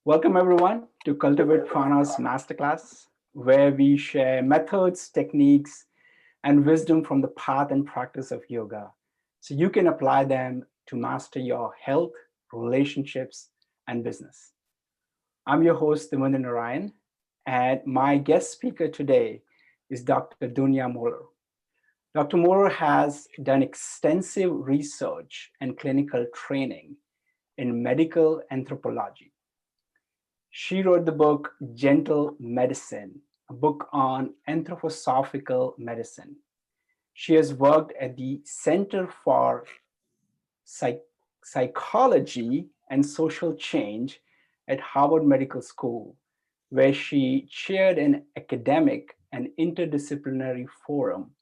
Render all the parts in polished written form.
Welcome everyone to Cultivate Prana's Masterclass, where we share methods, techniques, and wisdom from the path and practice of yoga so you can apply them to master your health, relationships, and business. I'm your host, Devendra Narayan, and my guest speaker today is Dr. Dunja Moeller. Dr. Moeller has done extensive research and clinical training in medical anthropology. She wrote the book Gentle Medicine, a book on anthroposophical medicine. She has worked at the Center for Psychology and Social Change at Harvard Medical School, where she chaired an academic and interdisciplinary forum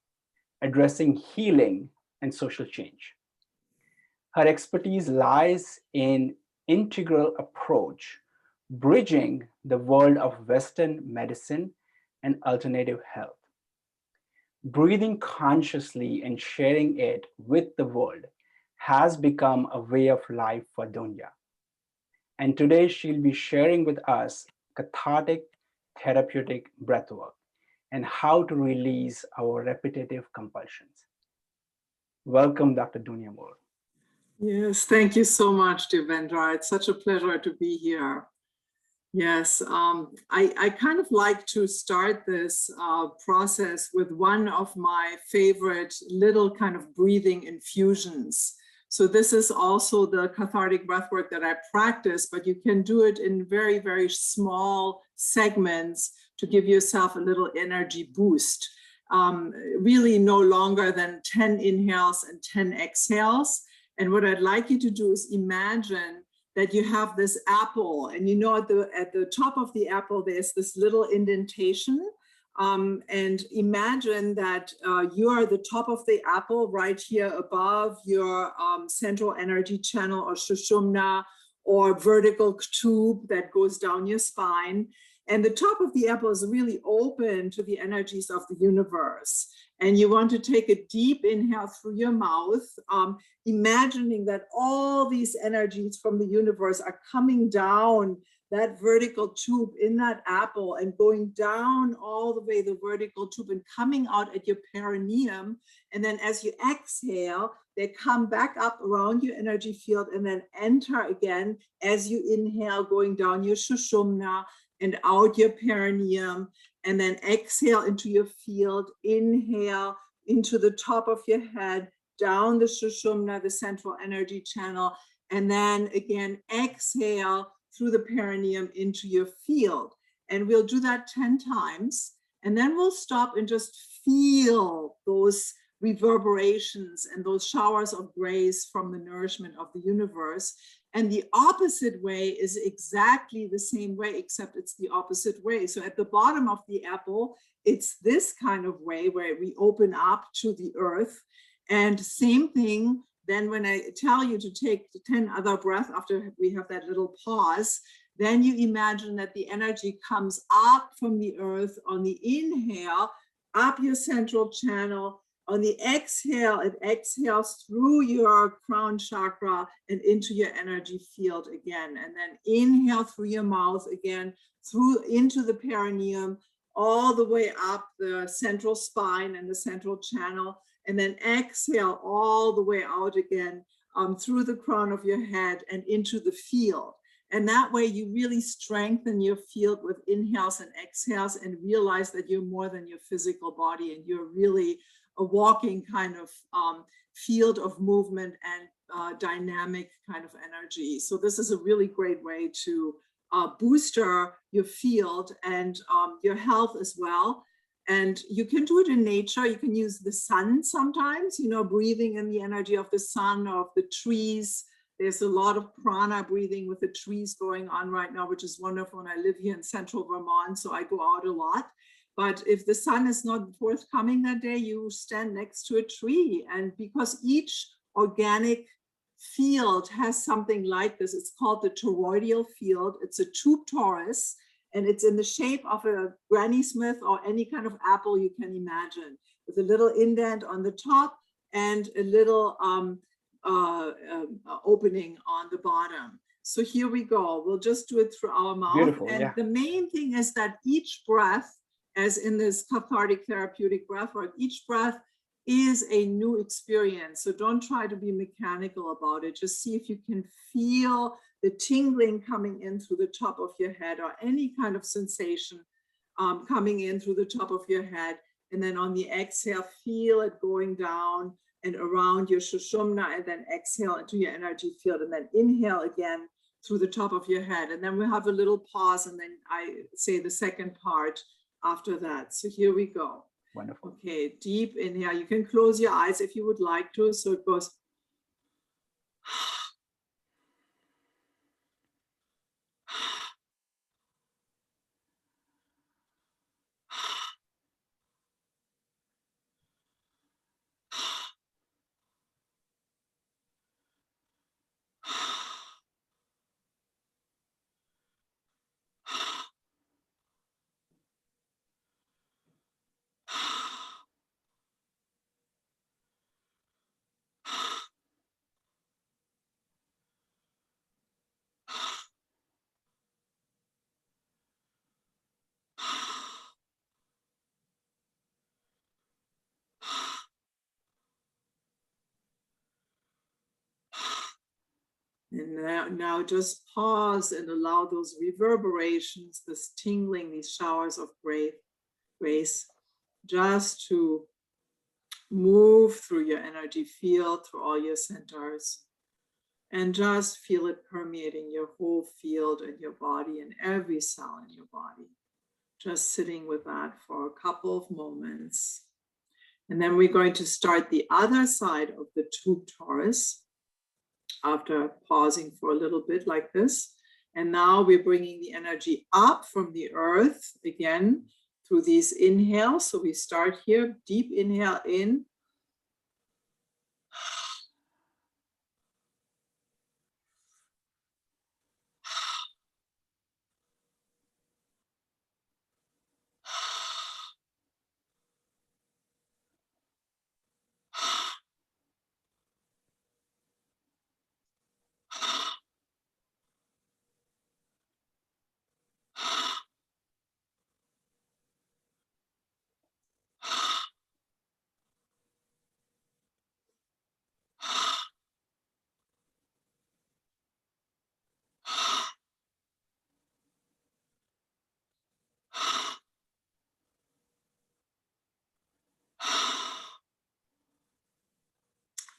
addressing healing and social change. Her expertise lies in integral approach, bridging the world of Western medicine and alternative health. Breathing consciously and sharing it with the world has become a way of life for Dunja. And today she'll be sharing with us Cathartic Therapeutic Breathwork and how to release our repetitive compulsions. Welcome, Dr. Dunja Moeller. Yes, thank you so much, Devendra. It's such a pleasure to be here. Yes, I kind of like to start this process with one of my favorite little kind of breathing infusions. So this is also the cathartic breathwork that I practice, but you can do it in very, very small segments to give yourself a little energy boost. Really no longer than 10 inhales and 10 exhales. And what I'd like you to do is imagine that you have this apple, and you know at the top of the apple there's this little indentation, and imagine that you are the top of the apple right here above your central energy channel or sushumna or vertical tube that goes down your spine. And the top of the apple is really open to the energies of the universe. And you want to take a deep inhale through your mouth, imagining that all these energies from the universe are coming down that vertical tube in that apple and going down all the way the vertical tube and coming out at your perineum. And then as you exhale, they come back up around your energy field and then enter again as you inhale, going down your sushumna and out your perineum, and then exhale into your field, inhale into the top of your head, down the sushumna, the central energy channel, and then again, exhale through the perineum into your field. And we'll do that 10 times. And then we'll stop and just feel those reverberations and those showers of grace from the nourishment of the universe. And the opposite way is exactly the same way, except it's the opposite way. So at the bottom of the apple, it's this kind of way where we open up to the earth. And same thing, then when I tell you to take 10 other breaths after we have that little pause, then you imagine that the energy comes up from the earth on the inhale, up your central channel. On the exhale, it exhales through your crown chakra and into your energy field again. And then inhale through your mouth again, through into the perineum, all the way up the central spine and the central channel. And then exhale all the way out again through the crown of your head and into the field. And that way you really strengthen your field with inhales and exhales and realize that you're more than your physical body and you're really a walking kind of field of movement and dynamic kind of energy. So this is a really great way to booster your field and your health as well. And you can do it in nature. You can use the sun sometimes, you know, breathing in the energy of the sun or of the trees. There's a lot of prana breathing with the trees going on right now, which is wonderful. And I live here in central Vermont, so I go out a lot. But if the sun is not forthcoming that day, you stand next to a tree. And because each organic field has something like this, it's called the toroidal field. It's a tube torus, and it's in the shape of a Granny Smith or any kind of apple you can imagine, with a little indent on the top and a little opening on the bottom. So here we go. We'll just do it through our mouth. Beautiful, And yeah. the main thing is that each breath, as in this Cathartic Therapeutic Breathwork, each breath is a new experience. So don't try to be mechanical about it. Just see if you can feel the tingling coming in through the top of your head, or any kind of sensation coming in through the top of your head. And then on the exhale, feel it going down and around your Sushumna, and then exhale into your energy field, and then inhale again through the top of your head. And then we'll have a little pause, and then I say the second part after that. So here we go. Wonderful. Okay, deep inhale. You can close your eyes if you would like to. So it goes. And now just pause and allow those reverberations, this tingling, these showers of grace, just to move through your energy field, through all your centers, and just feel it permeating your whole field and your body and every cell in your body. Just sitting with that for a couple of moments. And then we're going to start the other side of the tube torus after pausing for a little bit like this. And now we're bringing the energy up from the earth again through these inhales. So we start here, deep inhale in.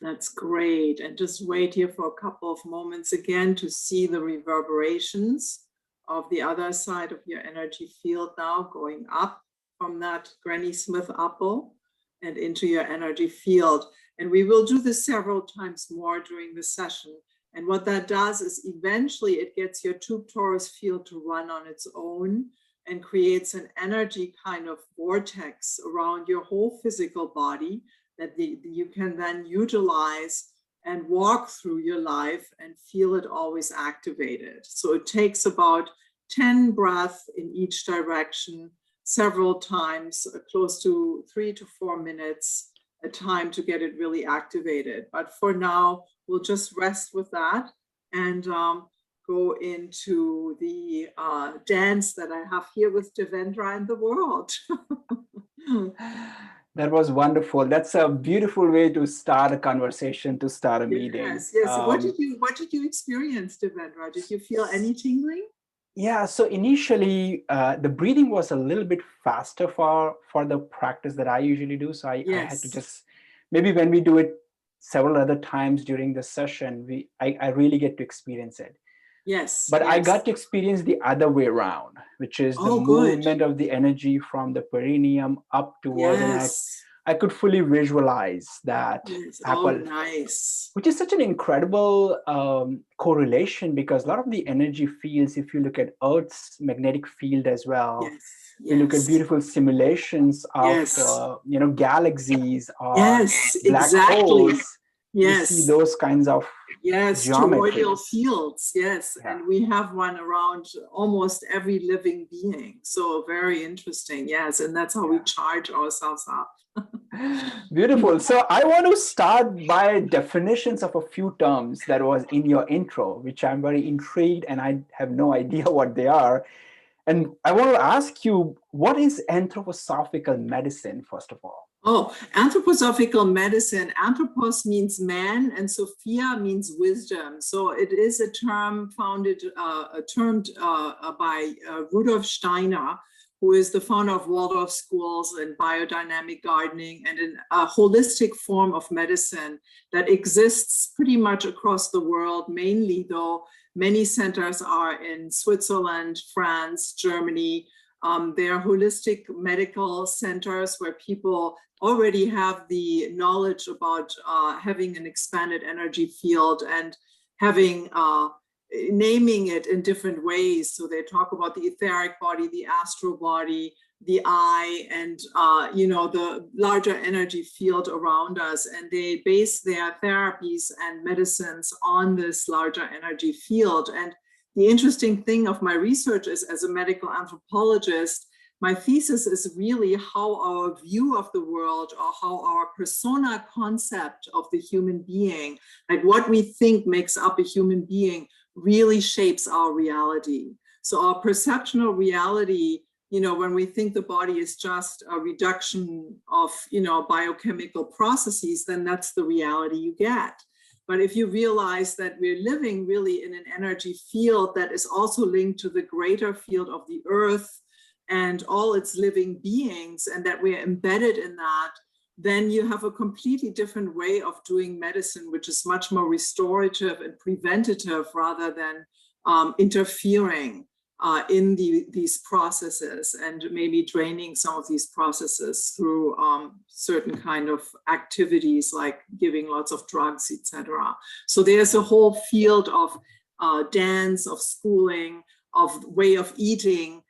That's great. And just wait here for a couple of moments again to see the reverberations of the other side of your energy field now, going up from that Granny Smith apple and into your energy field. And we will do this several times more during the session. And what that does is eventually it gets your tube torus field to run on its own and creates an energy kind of vortex around your whole physical body that you can then utilize and walk through your life and feel it always activated. So it takes about 10 breaths in each direction, several times, close to 3 to 4 minutes a time to get it really activated. But for now, we'll just rest with that and go into the dance that I have here with Devendra and the world. That was wonderful. That's a beautiful way to start a conversation, to start a meeting. Yes, yes. What did you experience, Devendra? Did you feel any tingling? Yeah, so initially the breathing was a little bit faster for the practice that I usually do. So I had to just, maybe when we do it several other times during the session, I really get to experience it. Yes. But I got to experience the other way around, which is the movement of the energy from the perineum up towards the neck. I could fully visualize that apple, which is such an incredible correlation, because a lot of the energy fields, if you look at Earth's magnetic field as well, you look at beautiful simulations of galaxies or black holes. You see those kinds of toroidal fields. And we have one around almost every living being. So very interesting. And that's how we charge ourselves up. Beautiful. So I want to start by definitions of a few terms that was in your intro, which I'm very intrigued and I have no idea what they are. And I want to ask you, what is anthroposophical medicine, first of all? Oh, anthroposophical medicine. Anthropos means man, and Sophia means wisdom. So it is a term termed by Rudolf Steiner, who is the founder of Waldorf schools and biodynamic gardening, and a holistic form of medicine that exists pretty much across the world, mainly though many centers are in Switzerland, France, Germany. They are holistic medical centers where people already have the knowledge about having an expanded energy field and having naming it in different ways. So they talk about the etheric body, the astral body, the eye, and the larger energy field around us. And they base their therapies and medicines on this larger energy field. And the interesting thing of my research is, as a medical anthropologist, my thesis is really how our view of the world, or how our persona concept of the human being, like what we think makes up a human being, really shapes our reality. So our perceptual reality, when we think the body is just a reduction of, biochemical processes, then that's the reality you get. But if you realize that we're living really in an energy field that is also linked to the greater field of the earth and all its living beings, and that we're embedded in that, then you have a completely different way of doing medicine, which is much more restorative and preventative rather than interfering in these processes, and maybe draining some of these processes through certain kind of activities like giving lots of drugs, etc. So there's a whole field of dance, of schooling, of way of eating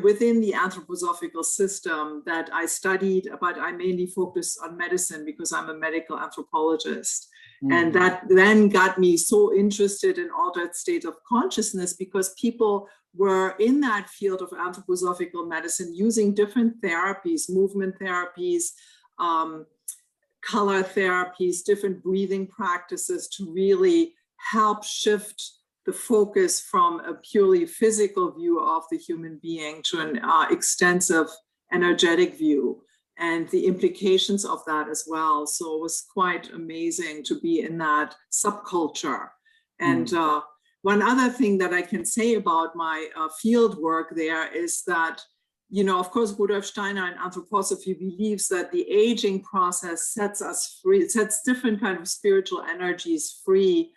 within the anthroposophical system that I studied, but I mainly focus on medicine because I'm a medical anthropologist. Mm-hmm. And that then got me so interested in altered state of consciousness, because people were in that field of anthroposophical medicine using different therapies, movement therapies, color therapies, different breathing practices to really help shift the focus from a purely physical view of the human being to an extensive energetic view, and the implications of that as well. So it was quite amazing to be in that subculture. And one other thing that I can say about my field work there is that, of course, Rudolf Steiner in anthroposophy believes that the aging process sets us free, it sets different kind of spiritual energies free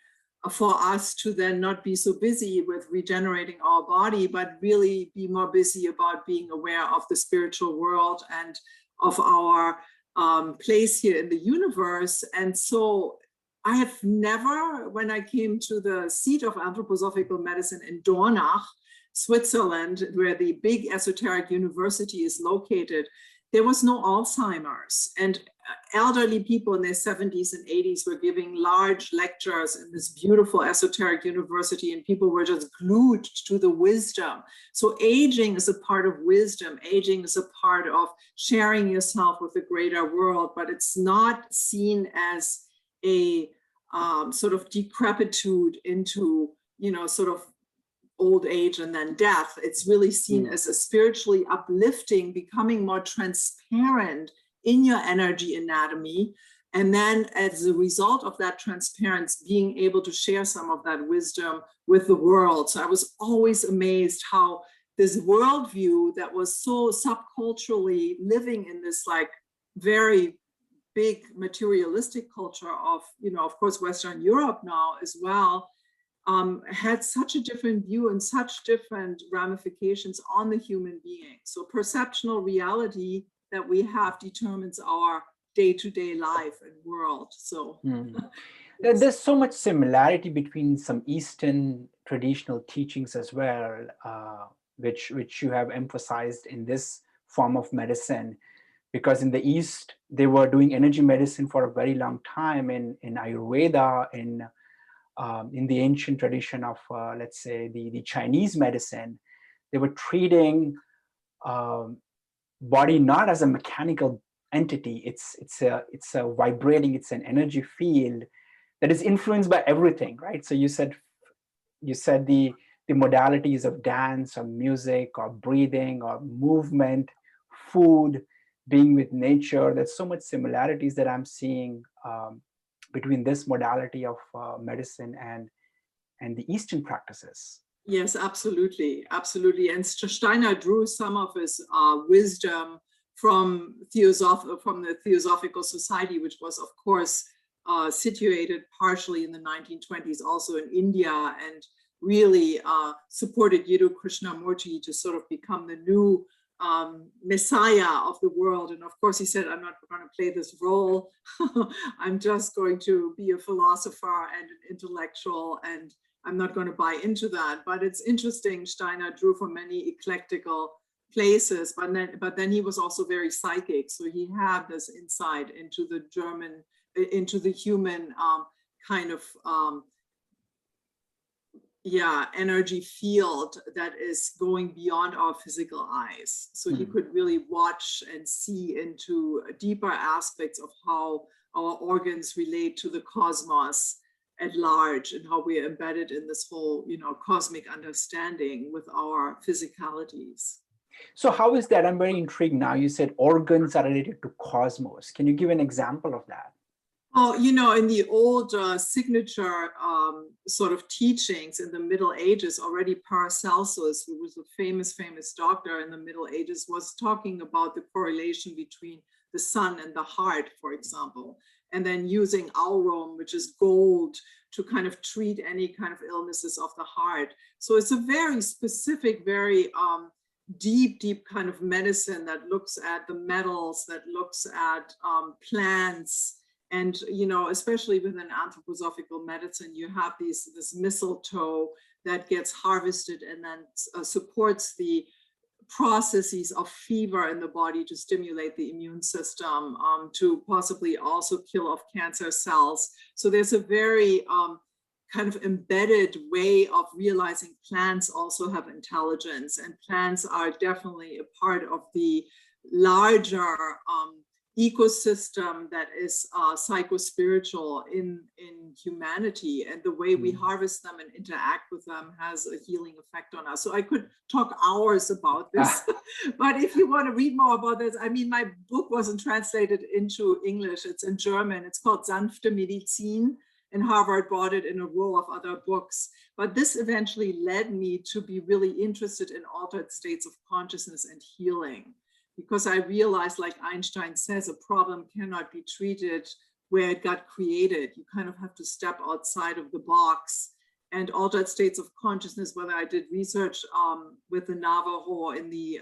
for us to then not be so busy with regenerating our body, but really be more busy about being aware of the spiritual world and of our place here in the universe. And so I have never, when I came to the seat of anthroposophical medicine in Dornach, Switzerland, where the big esoteric university is located, there was no Alzheimer's. And elderly people in their 70s and 80s were giving large lectures in this beautiful esoteric university, and people were just glued to the wisdom. So aging is a part of wisdom. Aging is a part of sharing yourself with the greater world, but it's not seen as a sort of decrepitude into, sort of old age and then death. It's really seen as a spiritually uplifting, becoming more transparent in your energy anatomy. And then as a result of that transparency, being able to share some of that wisdom with the world. So I was always amazed how this worldview that was so subculturally living in this like very big materialistic culture of, of course, Western Europe now as well, had such a different view and such different ramifications on the human being. So perceptual reality that we have determines our day-to-day life and world. So there's so much similarity between some Eastern traditional teachings as well, which you have emphasized in this form of medicine. Because in the East, they were doing energy medicine for a very long time in Ayurveda, in the ancient tradition of, let's say, the Chinese medicine. They were treating body not as a mechanical entity. It's a vibrating, it's an energy field that is influenced by everything, right? So you said the modalities of dance or music or breathing or movement, food, being with nature. There's so much similarities that I'm seeing between this modality of medicine and the Eastern practices. Yes, absolutely, absolutely. And Steiner drew some of his wisdom from the Theosophical Society, which was, of course, situated partially in the 1920s, also in India, and really supported Yadu Krishnamurti to sort of become the new messiah of the world. And of course, he said, I'm not going to play this role. I'm just going to be a philosopher and an intellectual, and I'm not going to buy into that. But it's interesting, Steiner drew from many eclectical places, but then he was also very psychic. So he had this insight into the human kind of energy field that is going beyond our physical eyes. So he could really watch and see into deeper aspects of how our organs relate to the cosmos at large, and how we are embedded in this whole, cosmic understanding with our physicalities. So how is that? I'm very intrigued now. You said organs are related to cosmos. Can you give an example of that? Oh, in the old signature sort of teachings in the Middle Ages, already Paracelsus, who was a famous doctor in the Middle Ages, was talking about the correlation between the sun and the heart, for example, and then using aurum, which is gold, to kind of treat any kind of illnesses of the heart. So it's a very specific, very deep kind of medicine that looks at the metals, that looks at plants. And, especially within anthroposophical medicine, you have this mistletoe that gets harvested and then supports the processes of fever in the body to stimulate the immune system, to possibly also kill off cancer cells. So there's a very kind of embedded way of realizing plants also have intelligence, and plants are definitely a part of the larger ecosystem that is psycho-spiritual in humanity, and the way we harvest them and interact with them has a healing effect on us. So I could talk hours about this, but if you want to read more about this, my book wasn't translated into English, it's in German. It's called Sanfte Medizin, and Harvard bought it in a row of other books. But this eventually led me to be really interested in altered states of consciousness and healing, because I realized, like Einstein says, a problem cannot be treated where it got created. You kind of have to step outside of the box. And altered states of consciousness, whether I did research with the Navajo in the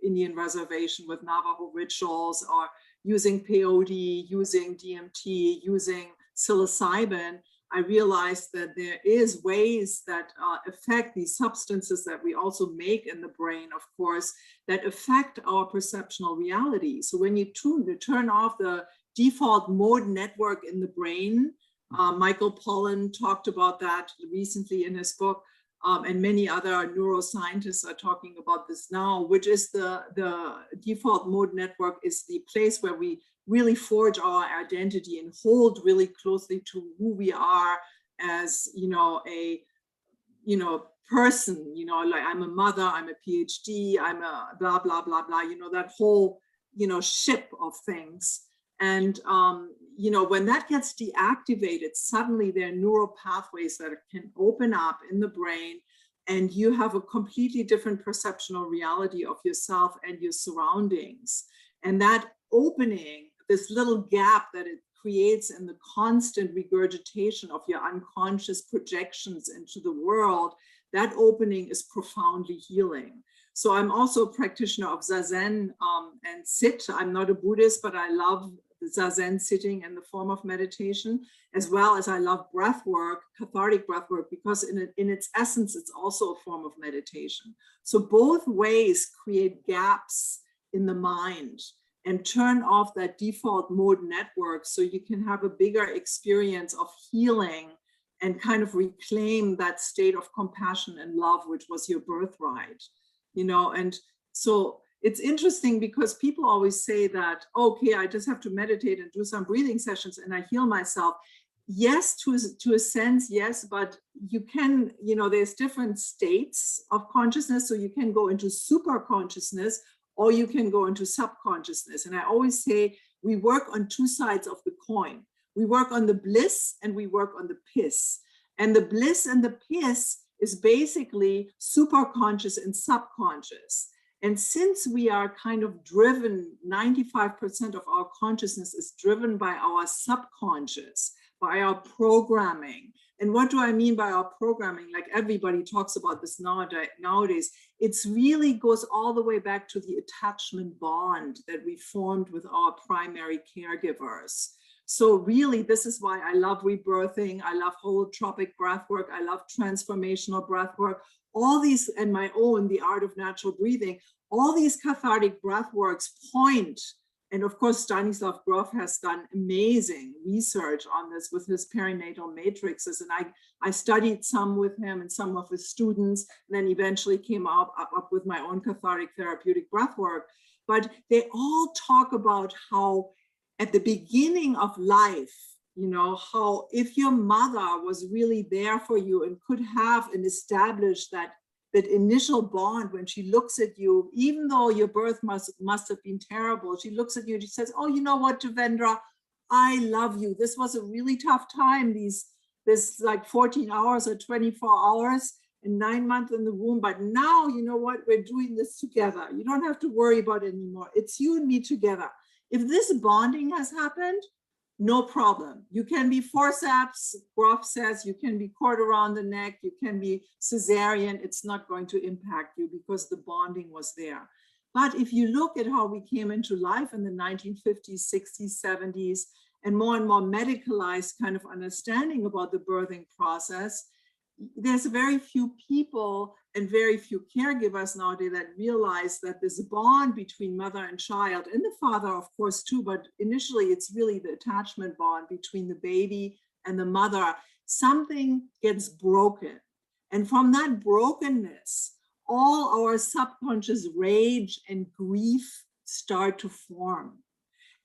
Indian reservation with Navajo rituals, or using peyote, using DMT, using psilocybin, I realized that there is ways that affect these substances that we also make in the brain, of course, that affect our perceptual reality. So when you turn off the default mode network in the brain, Michael Pollan talked about that recently in his book, and many other neuroscientists are talking about this now, which is the default mode network is the place where we really forge our identity and hold really closely to who we are as, a person, like I'm a mother, I'm a PhD, I'm a blah, blah, blah, blah, that whole, ship of things. And, when that gets deactivated, suddenly there are neural pathways that can open up in the brain, and you have a completely different perceptual reality of yourself and your surroundings. And that opening, this little gap that it creates in the constant regurgitation of your unconscious projections into the world, that opening is profoundly healing. So I'm also a practitioner of Zazen and Sit. I'm not a Buddhist, but I love Zazen sitting in the form of meditation, as well as I love breath work, cathartic breath work, because in its essence, it's also a form of meditation. So both ways create gaps in the mind and turn off that default mode network so you can have a bigger experience of healing and kind of reclaim that state of compassion and love, which was your birthright, and so it's interesting because people always say that, okay, I just have to meditate and do some breathing sessions and I heal myself. Yes, to a sense, yes, but you can, there's different states of consciousness. So you can go into super consciousness or you can go into subconsciousness. And I always say we work on two sides of the coin. We work on the bliss and we work on the piss. And the bliss and the piss is basically super conscious and subconscious. And since we are kind of driven, 95% of our consciousness is driven by our subconscious, by our programming. And what do I mean by our programming? Like everybody talks about this nowadays. It's really goes all the way back to the attachment bond that we formed with our primary caregivers. So really, this is why I love rebirthing. I love holotropic breathwork. I love transformational breathwork. All these, and my own, the art of natural breathing, all these cathartic breathworks point. And of course, Stanislav Grof has done amazing research on this with his perinatal matrices. And I studied some with him and some of his students, and then eventually came up with my own cathartic therapeutic breathwork. But they all talk about how at the beginning of life, how if your mother was really there for you and could have and establish that initial bond when she looks at you, even though your birth must have been terrible, she looks at you and she says, oh, you know what, Devendra, I love you. This was a really tough time, this like 14 hours or 24 hours and 9 months in the womb. But now, you know what, we're doing this together. You don't have to worry about it anymore. It's you and me together. If this bonding has happened, no problem. You can be forceps, Grof says, you can be cord around the neck, you can be cesarean. It's not going to impact you because the bonding was there. But if you look at how we came into life in the 1950s, 60s, 70s, and more medicalized kind of understanding about the birthing process, there's very few people and very few caregivers nowadays that realize that there's a bond between mother and child, and the father, of course, too, but initially it's really the attachment bond between the baby and the mother. Something gets broken. And from that brokenness, all our subconscious rage and grief start to form.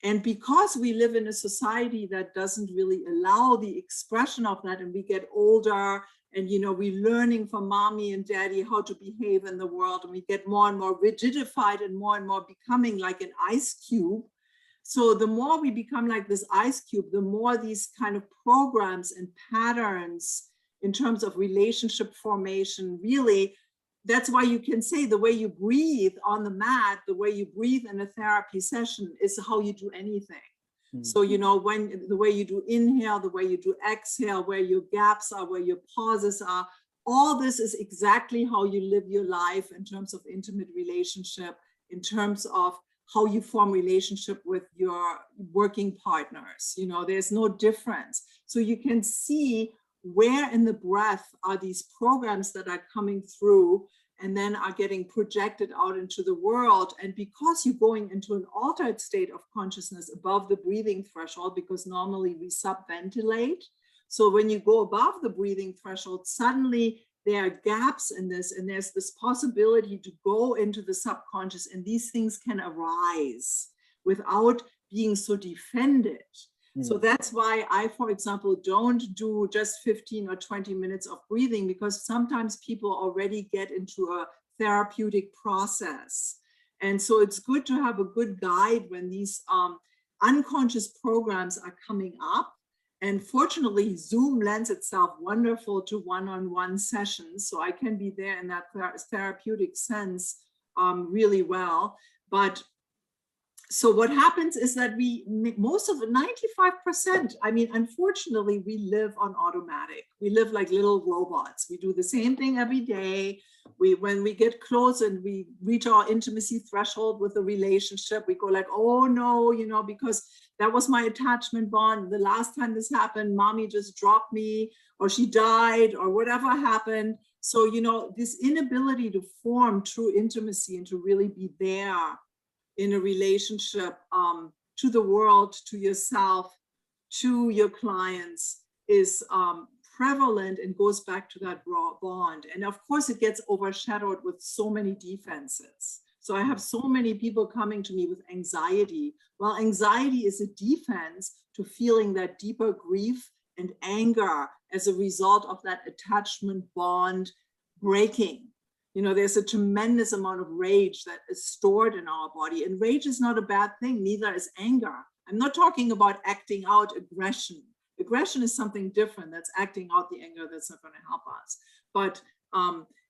And because we live in a society that doesn't really allow the expression of that, and we get older, and we're learning from mommy and daddy how to behave in the world, and we get more and more rigidified and more becoming like an ice cube. So the more we become like this ice cube, the more these kind of programs and patterns in terms of relationship formation, really, that's why you can say the way you breathe on the mat, the way you breathe in a therapy session is how you do anything. So, when the way you do inhale, the way you do exhale, where your gaps are, where your pauses are, all this is exactly how you live your life in terms of intimate relationship, in terms of how you form relationship with your working partners. There's no difference. So you can see where in the breath are these programs that are coming through and then are getting projected out into the world. And because you're going into an altered state of consciousness above the breathing threshold, because normally we subventilate. So when you go above the breathing threshold, suddenly there are gaps in this, and there's this possibility to go into the subconscious, and these things can arise without being so defended. So that's why I, for example, don't do just 15 or 20 minutes of breathing, because sometimes people already get into a therapeutic process. And so it's good to have a good guide when these unconscious programs are coming up. And fortunately, Zoom lends itself wonderful to one-on-one sessions. So I can be there in that therapeutic sense really well. But so what happens is that most of 95%, unfortunately, we live on automatic. We live like little robots. We do the same thing every day. When we get close and we reach our intimacy threshold with a relationship, we go like, oh no, because that was my attachment bond. The last time this happened, mommy just dropped me, or she died, or whatever happened. So, this inability to form true intimacy and to really be there in a relationship to the world, to yourself, to your clients is prevalent and goes back to that raw bond. And of course, it gets overshadowed with so many defenses. So I have so many people coming to me with anxiety. Well, anxiety is a defense to feeling that deeper grief and anger as a result of that attachment bond breaking. You know, there's a tremendous amount of rage that is stored in our body, and rage is not a bad thing, neither is anger. I'm not talking about acting out aggression. Aggression is something different. That's acting out the anger. That's not going to help us. But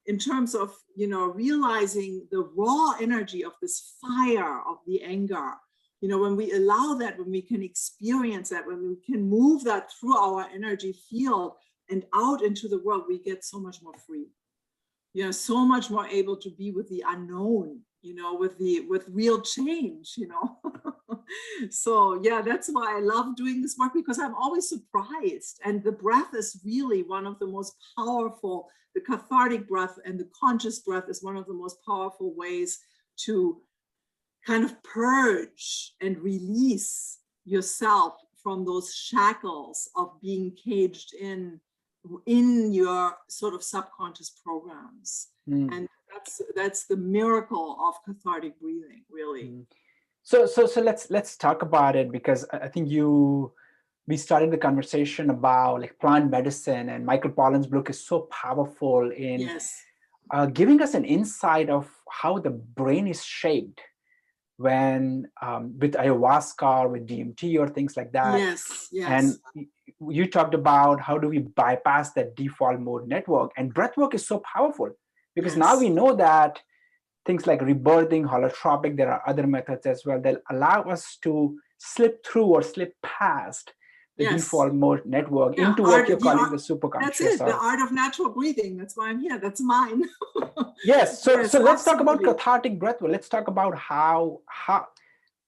in terms of, you know, realizing the raw energy of this fire of the anger, you know, when we allow that, when we can experience that, when we can move that through our energy field and out into the world, we get so much more free. You know, so much more able to be with the unknown, you know, with real change, you know. So yeah, that's why I love doing this work, because I'm always surprised. And the breath is really one of the most powerful, the cathartic breath and the conscious breath is one of the most powerful ways to kind of purge and release yourself from those shackles of being caged in your sort of subconscious programs. And that's the miracle of cathartic breathing, really. So let's talk about it, because I think we started the conversation about like plant medicine, and Michael Pollan's book is so powerful in giving us an insight of how the brain is shaped when with ayahuasca or with DMT or things like that. Yes. And you talked about how do we bypass that default mode network, and breathwork is so powerful because now we know that things like rebirthing, holotropic, there are other methods as well that allow us to slip through or slip past the default mode network into what you're calling the superconscious. That's it, the art of natural breathing. That's why I'm here. That's mine. Yes. So let's talk about cathartic breathwork. Let's talk about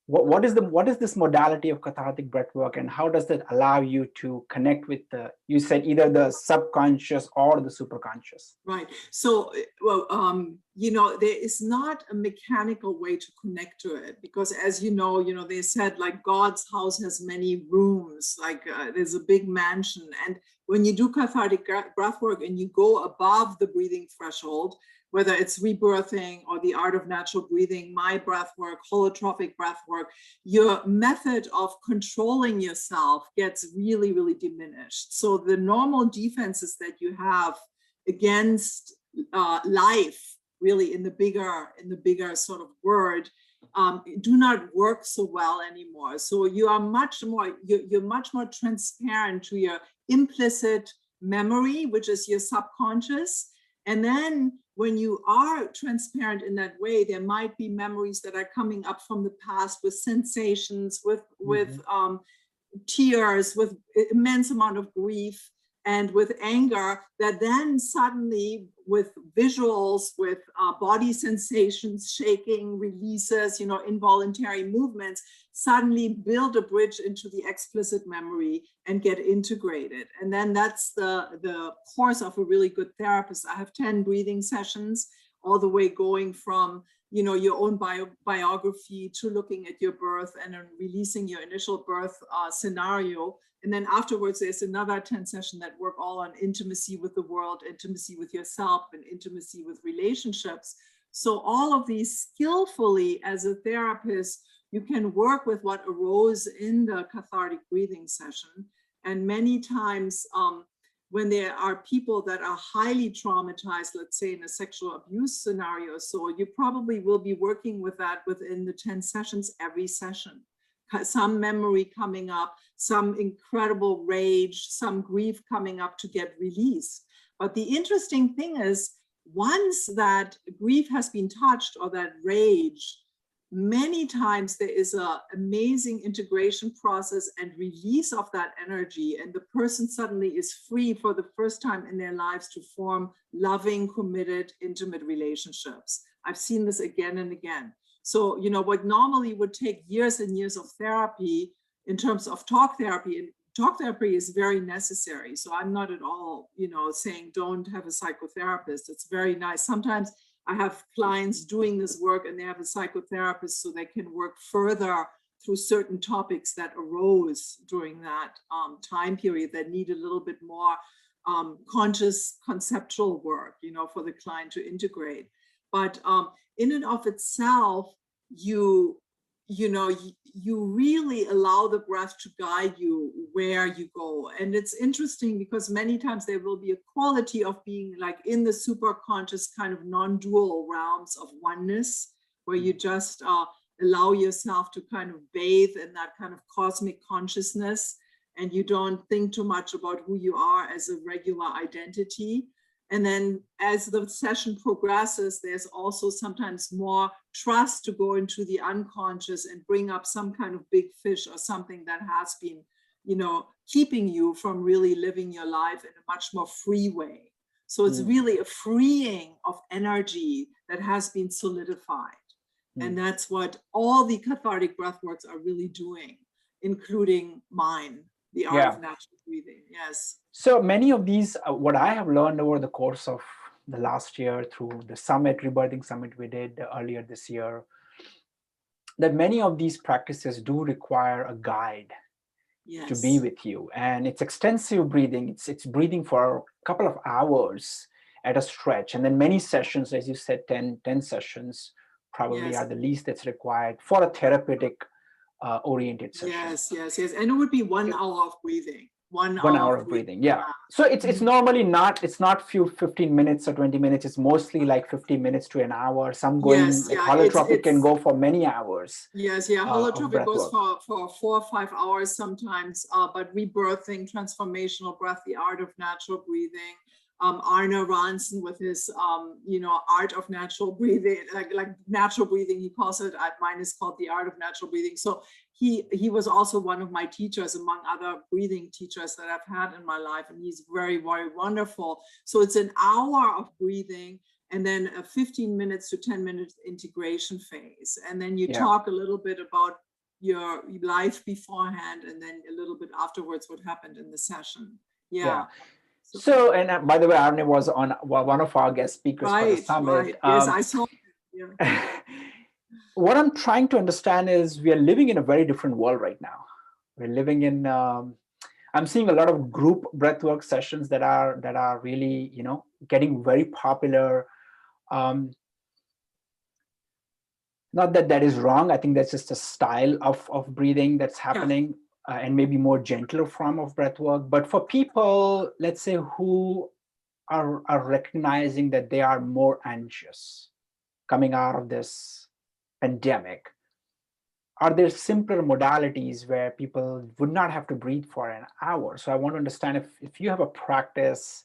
what is this modality of cathartic breathwork, and how does that allow you to connect with you said either the subconscious or the superconscious? Right. So, well, you know, there is not a mechanical way to connect to it, because as you know, they said like God's house has many rooms, like there's a big mansion. And when you do cathartic breathwork and you go above the breathing threshold, whether it's rebirthing or the art of natural breathing, my breath work, holotropic breath work, your method of controlling yourself gets really, really diminished. So the normal defenses that you have against life, really in the bigger sort of word, do not work so well anymore. So you're much more transparent to your implicit memory, which is your subconscious. And then when you are transparent in that way, there might be memories that are coming up from the past with sensations, with tears, with immense amount of grief, and with anger, that then suddenly with visuals, with body sensations, shaking, releases, involuntary movements, suddenly build a bridge into the explicit memory and get integrated. And then that's the course of a really good therapist. I have 10 breathing sessions, all the way going from your own biography to looking at your birth and then releasing your initial birth scenario. And then afterwards, there's another 10 sessions that work all on intimacy with the world, intimacy with yourself, and intimacy with relationships. So all of these skillfully as a therapist, you can work with what arose in the cathartic breathing session. And many times when there are people that are highly traumatized, let's say in a sexual abuse scenario, so you probably will be working with that within the 10 sessions, every session. Some memory coming up, some incredible rage, some grief coming up to get released. But the interesting thing is, once that grief has been touched or that rage, many times there is an amazing integration process and release of that energy, and the person suddenly is free for the first time in their lives to form loving, committed, intimate relationships. I've seen this again and again. So, what normally would take years and years of therapy in terms of talk therapy, and talk therapy is very necessary. So I'm not at all, saying don't have a psychotherapist. It's very nice. Sometimes I have clients doing this work and they have a psychotherapist so they can work further through certain topics that arose during that time period that need a little bit more conscious conceptual work, for the client to integrate. But in and of itself, you really allow the breath to guide you where you go. And it's interesting because many times there will be a quality of being like in the super conscious kind of non-dual realms of oneness, where you just allow yourself to kind of bathe in that kind of cosmic consciousness, and you don't think too much about who you are as a regular identity. And then as the session progresses, there's also sometimes more trust to go into the unconscious and bring up some kind of big fish or something that has been, keeping you from really living your life in a much more free way. So it's really a freeing of energy that has been solidified. And that's what all the cathartic breathworks are really doing, including mine, the art of natural breathing. Yes. So many of these, what I have learned over the course of the last year through the summit, Rebirthing Summit we did earlier this year, that many of these practices do require a guide to be with you. And it's extensive breathing. It's breathing for a couple of hours at a stretch. And then many sessions, as you said, 10 sessions probably are the least that's required for a therapeutic oriented session. Yes. And it would be 1 hour of breathing. 1 hour of breathing. Yeah. So it's normally not, it's not 15 minutes or 20 minutes. It's mostly like 15 minutes to an hour. Some going, holotropic can go for many hours. Holotropic goes for 4 or 5 hours sometimes. But rebirthing, transformational breath, the art of natural breathing. Arne Ronson with his, art of natural breathing, like natural breathing, he calls it. Mine is called the art of natural breathing. So he was also one of my teachers, among other breathing teachers that I've had in my life, and he's very, very wonderful. So it's an hour of breathing, and then a 15 minutes to 10 minutes integration phase, and then you talk a little bit about your life beforehand, and then a little bit afterwards what happened in the session. So, and by the way, Arne was on one of our guest speakers for the summit. Yes, I saw it. What I'm trying to understand is we are living in a very different world right now. We're living in, I'm seeing a lot of group breathwork sessions that are really, getting very popular. Not that is wrong. I think that's just a style of breathing that's happening. And maybe more gentler form of breath work. But for people, let's say, who are recognizing that they are more anxious coming out of this pandemic, are there simpler modalities where people would not have to breathe for an hour? So I want to understand if you have a practice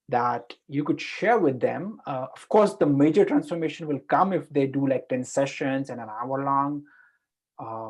that you could share with them. Of course, the major transformation will come if they do like 10 sessions and an hour long.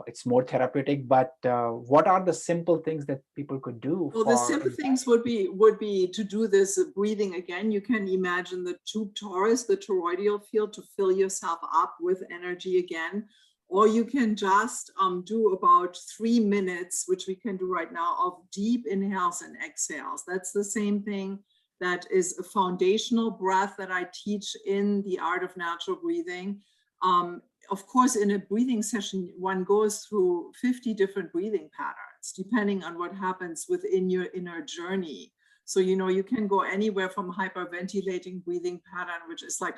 It's more therapeutic, but what are the simple things that people could do? Well, the simple things would be to do this breathing again. You can imagine the tube torus, the toroidal field, to fill yourself up with energy again. Or you can just do about 3 minutes, which we can do right now, of deep inhales and exhales. That's the same thing. That is a foundational breath that I teach in the art of natural breathing. Of course, in a breathing session, one goes through 50 different breathing patterns, depending on what happens within your inner journey. So, you can go anywhere from hyperventilating breathing pattern, which is like,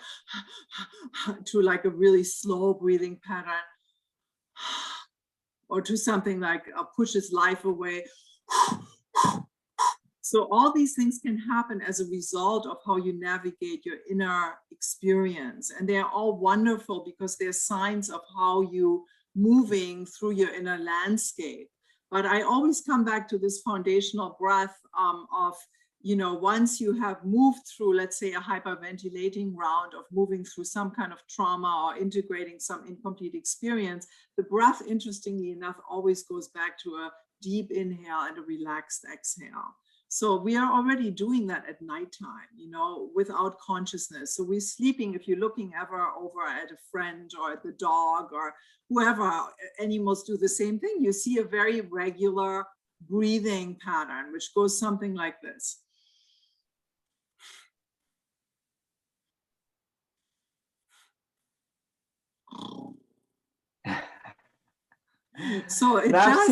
to like a really slow breathing pattern, or to something like pushes life away. So all these things can happen as a result of how you navigate your inner experience. And they're all wonderful because they're signs of how you moving through your inner landscape. But I always come back to this foundational breath of, once you have moved through, let's say, a hyperventilating round of moving through some kind of trauma or integrating some incomplete experience, the breath, interestingly enough, always goes back to a deep inhale and a relaxed exhale. So we are already doing that at nighttime, without consciousness. So we're sleeping, if you're looking ever over at a friend or at the dog or whoever, animals do the same thing. You see a very regular breathing pattern, which goes something like this. So I've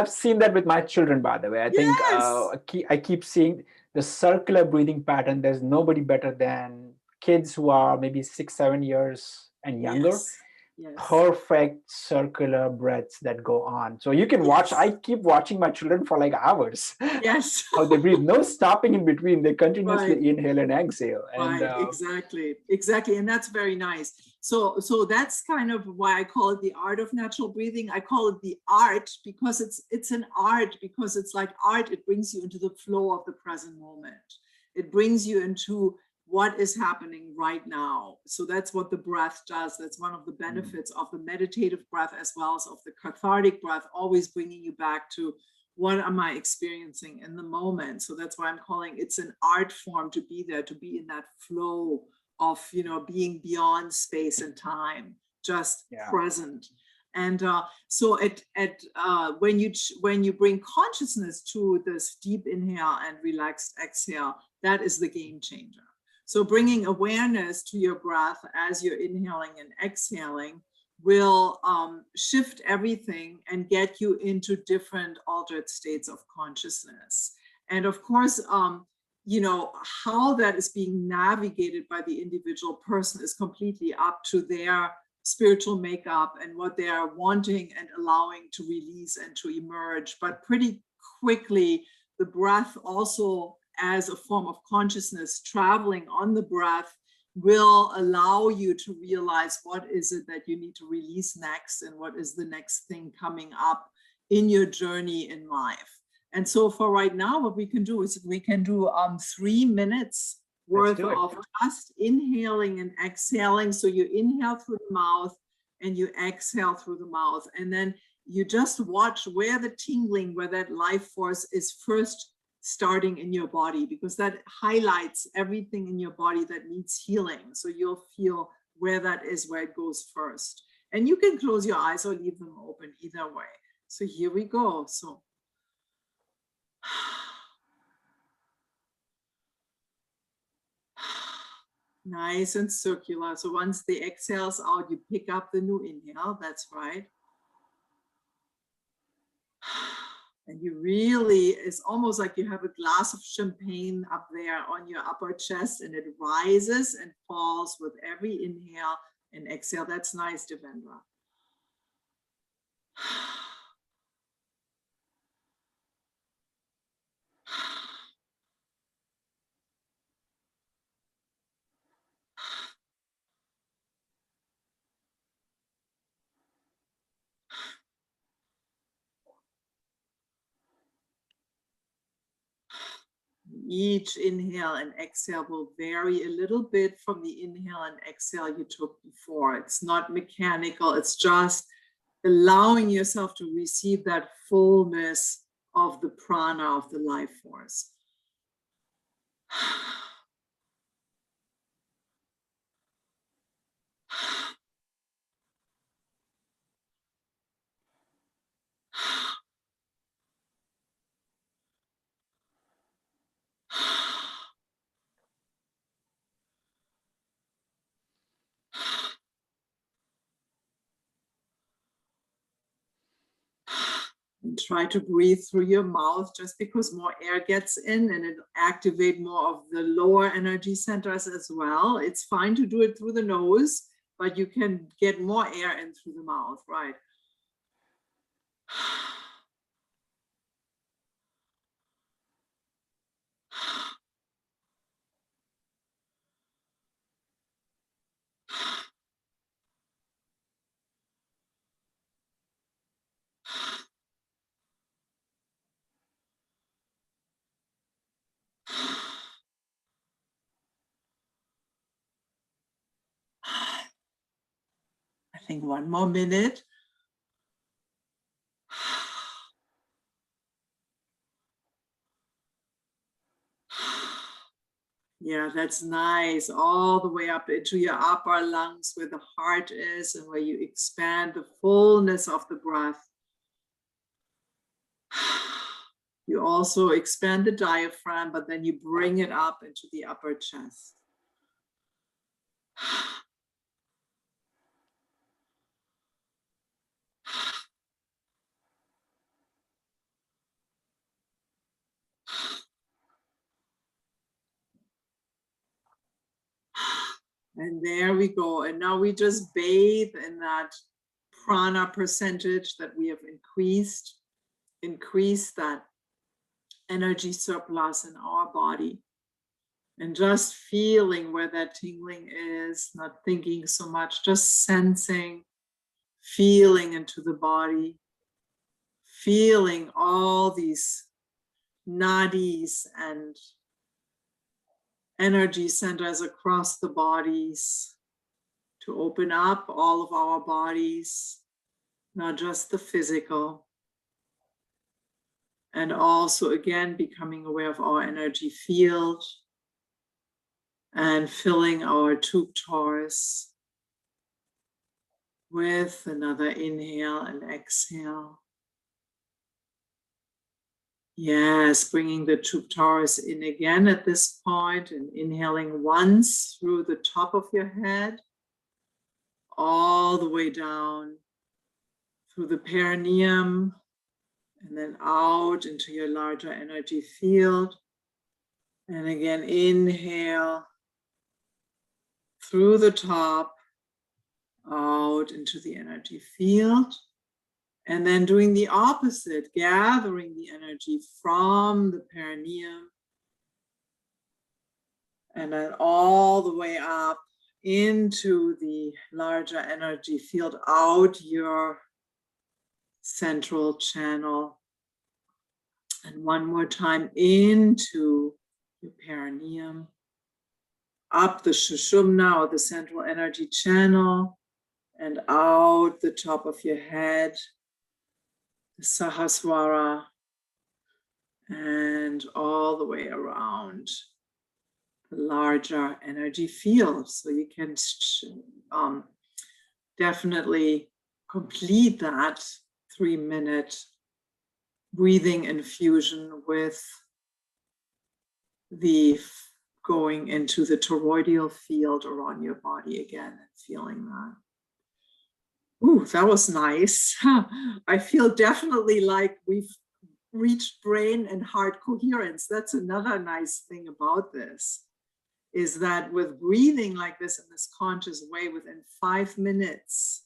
seen that with my children, by the way. I think I keep seeing the circular breathing pattern. There's nobody better than kids who are maybe 6, 7 years and younger, Yes. Yes. perfect circular breaths that go on. So you can watch, Yes. I keep watching my children for like hours. Yes. How they breathe, no stopping in between. They Right. continuously inhale and exhale. And Right, exactly, exactly, and that's very nice. So that's kind of why I call it the art of natural breathing. I call it the art because it's an art, because it's like art. It brings you into the flow of the present moment. It brings you into what is happening right now. So that's what the breath does. That's one of the benefits of the meditative breath as well as of the cathartic breath, always bringing you back to what am I experiencing in the moment. So that's why I'm calling it's an art form to be there, to be in that flow of, you know, being beyond space and time, just yeah, present. And so when you bring consciousness to this deep inhale and relaxed exhale, that is the game changer. So bringing awareness to your breath as you're inhaling and exhaling will shift everything and get you into different altered states of consciousness. And of course, you know, how that is being navigated by the individual person is completely up to their spiritual makeup and what they are wanting and allowing to release and to emerge. But pretty quickly, the breath also as a form of consciousness traveling on the breath will allow you to realize what is it that you need to release next and what is the next thing coming up in your journey in life. And so for right now, what we can do is we can do 3 minutes worth of just inhaling and exhaling. So you inhale through the mouth and you exhale through the mouth. And then you just watch where the tingling, where that life force is first starting in your body, because that highlights everything in your body that needs healing. So you'll feel where that is, where it goes first. And you can close your eyes or leave them open either way. So here we go. So nice and circular. So once the exhale's out, you pick up the new inhale. That's right. And you really, it's almost like you have a glass of champagne up there on your upper chest, and it rises and falls with every inhale and exhale. That's nice, Devendra. Each inhale and exhale will vary a little bit from the inhale and exhale you took before. It's not mechanical, it's just allowing yourself to receive that fullness of the prana, of the life force. And try to breathe through your mouth, just because more air gets in and it activate more of the lower energy centers as well. It's fine to do it through the nose, but you can get more air in through the mouth, right? I think 1 more minute. Yeah, that's nice. All the way up into your upper lungs where the heart is and where you expand the fullness of the breath. You also expand the diaphragm, but then you bring it up into the upper chest. And there we go. And now we just bathe in that prana percentage that we have increased that energy surplus in our body. And just feeling where that tingling is, not thinking so much, just sensing, feeling into the body, feeling all these nadis and energy centers across the bodies to open up all of our bodies, not just the physical. And also, again, becoming aware of our energy field and filling our tube torus with another inhale and exhale. Yes, bringing the tube torus in again at this point and inhaling once through the top of your head, all the way down through the perineum, and then out into your larger energy field. And again, inhale through the top, out into the energy field. And then doing the opposite, gathering the energy from the perineum and then all the way up into the larger energy field, out your central channel. And one more time into your perineum, up the Sushumna or the central energy channel, and out the top of your head, the Sahasrara, and all the way around the larger energy field. So you can definitely complete that 3-minute breathing infusion with the going into the toroidal field around your body again and feeling that. Ooh, that was nice. I feel definitely like we've reached brain and heart coherence. That's another nice thing about this, is that with breathing like this in this conscious way, within 5 minutes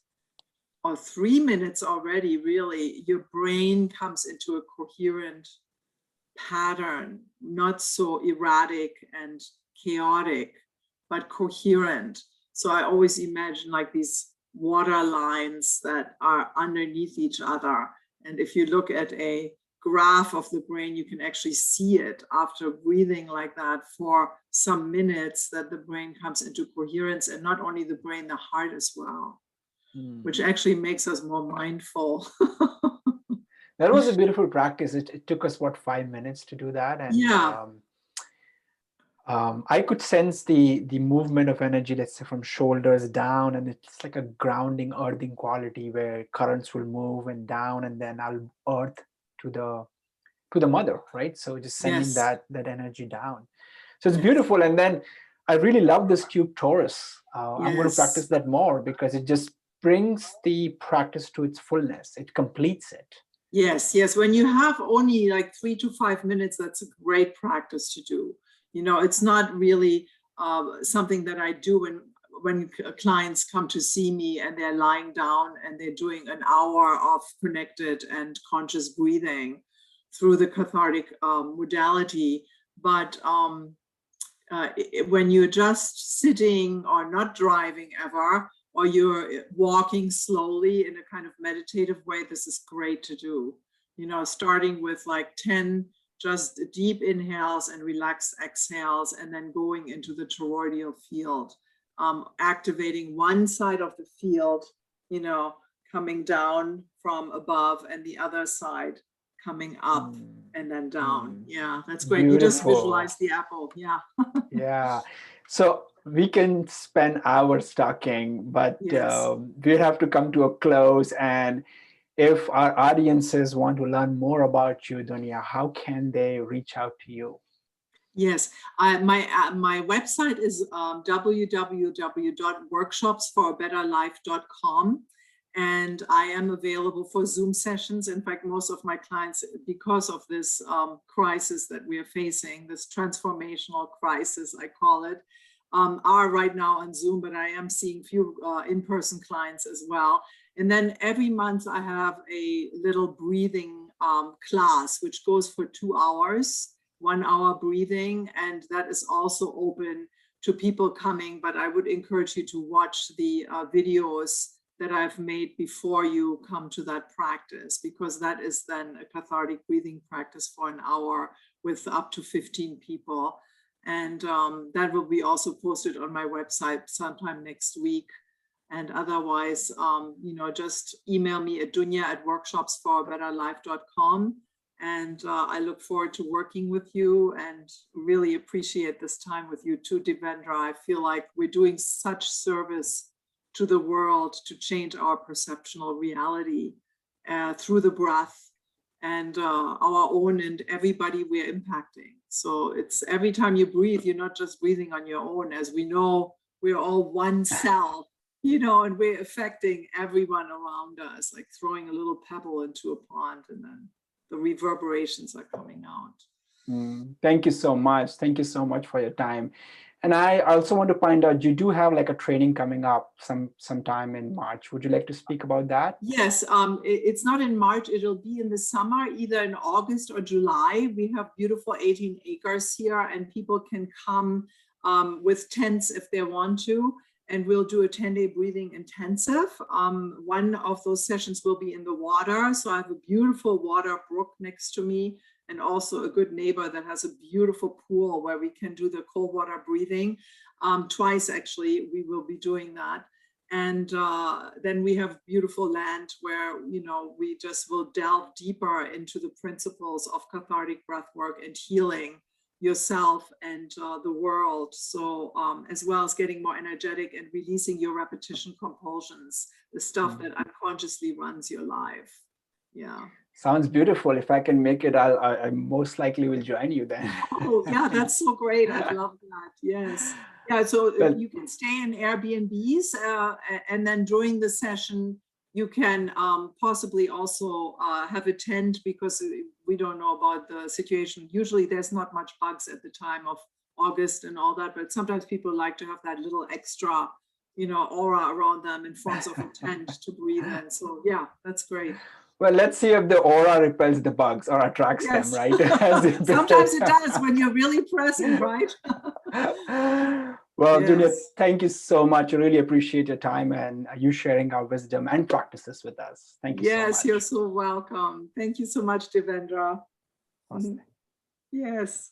or 3 minutes already, really, your brain comes into a coherent pattern, not so erratic and chaotic, but coherent. So I always imagine like these water lines that are underneath each other. And if you look at a graph of the brain, you can actually see it after breathing like that for some minutes, that the brain comes into coherence, and not only the brain, the heart as well, which actually makes us more mindful. That was a beautiful practice. It took us, 5 minutes to do that? And yeah. I could sense the movement of energy, let's say from shoulders down, and it's like a grounding, earthing quality where currents will move and down, and then I'll earth to the mother, right? So just sending Yes. that energy down. So it's beautiful. And then I really love this tube torus. I'm going to practice that more, because it just brings the practice to its fullness. It completes it. Yes. When you have only like 3 to 5 minutes, that's a great practice to do. You know, it's not really something that I do when clients come to see me and they're lying down and they're doing an hour of connected and conscious breathing through the cathartic modality. But when you're just sitting or not driving ever, or you're walking slowly in a kind of meditative way, this is great to do. You know, starting with like 10 just deep inhales and relaxed exhales, and then going into the toroidal field, activating one side of the field, you know, coming down from above, and the other side coming up and then down. Yeah, that's great. Beautiful. You just visualize the apple. Yeah. Yeah. So we can spend hours talking, but we'd have to come to a close. And if our audiences want to learn more about you, Dunja, how can they reach out to you? Yes, my website is www.workshopsforabetterlife.com, and I am available for Zoom sessions. In fact, most of my clients, because of this crisis that we are facing, this transformational crisis, I call it, are right now on Zoom, but I am seeing few in-person clients as well. And then every month I have a little breathing class, which goes for 2 hours, 1 hour breathing. And that is also open to people coming, but I would encourage you to watch the videos that I've made before you come to that practice, because that is then a cathartic breathing practice for an hour with up to 15 people. And that will be also posted on my website sometime next week. And otherwise, just email me at dunja@workshopsforabetterlife.com. And I look forward to working with you and really appreciate this time with you too, Devendra. I feel like we're doing such service to the world to change our perceptual reality through the breath and our own and everybody we're impacting. So it's every time you breathe, you're not just breathing on your own. As we know, we're all one cell, and we're affecting everyone around us, like throwing a little pebble into a pond and then the reverberations are coming out. Thank you so much. Thank you so much for your time. And I also want to find out, you do have like a training coming up sometime in March. Would you like to speak about that? Yes, it's not in March. It'll be in the summer, either in August or July. We have beautiful 18 acres here, and people can come with tents if they want to. And we'll do a 10-day breathing intensive. One of those sessions will be in the water. So I have a beautiful water brook next to me, and also a good neighbor that has a beautiful pool where we can do the cold water breathing. Twice, actually, we will be doing that. And then we have beautiful land where, we just will delve deeper into the principles of cathartic breathwork and healing yourself and the world. So as well as getting more energetic and releasing your repetition compulsions, the stuff that unconsciously runs your life. Yeah. Sounds beautiful. If I can make it, I most likely will join you then. Oh, yeah, that's so great. I love that. Yes. Yeah, so you can stay in Airbnbs and then during the session, you can possibly also have a tent, because we don't know about the situation. Usually there's not much bugs at the time of August and all that, but sometimes people like to have that little extra, aura around them in forms of a tent to breathe in. So yeah, that's great. Well, let's see if the aura repels the bugs or attracts them, right? Sometimes it does when you're really present, right? Well, yes. Dunja, thank you so much. I really appreciate your time and you sharing our wisdom and practices with us. Thank you so much. Yes, you're so welcome. Thank you so much, Devendra. Awesome. Yes.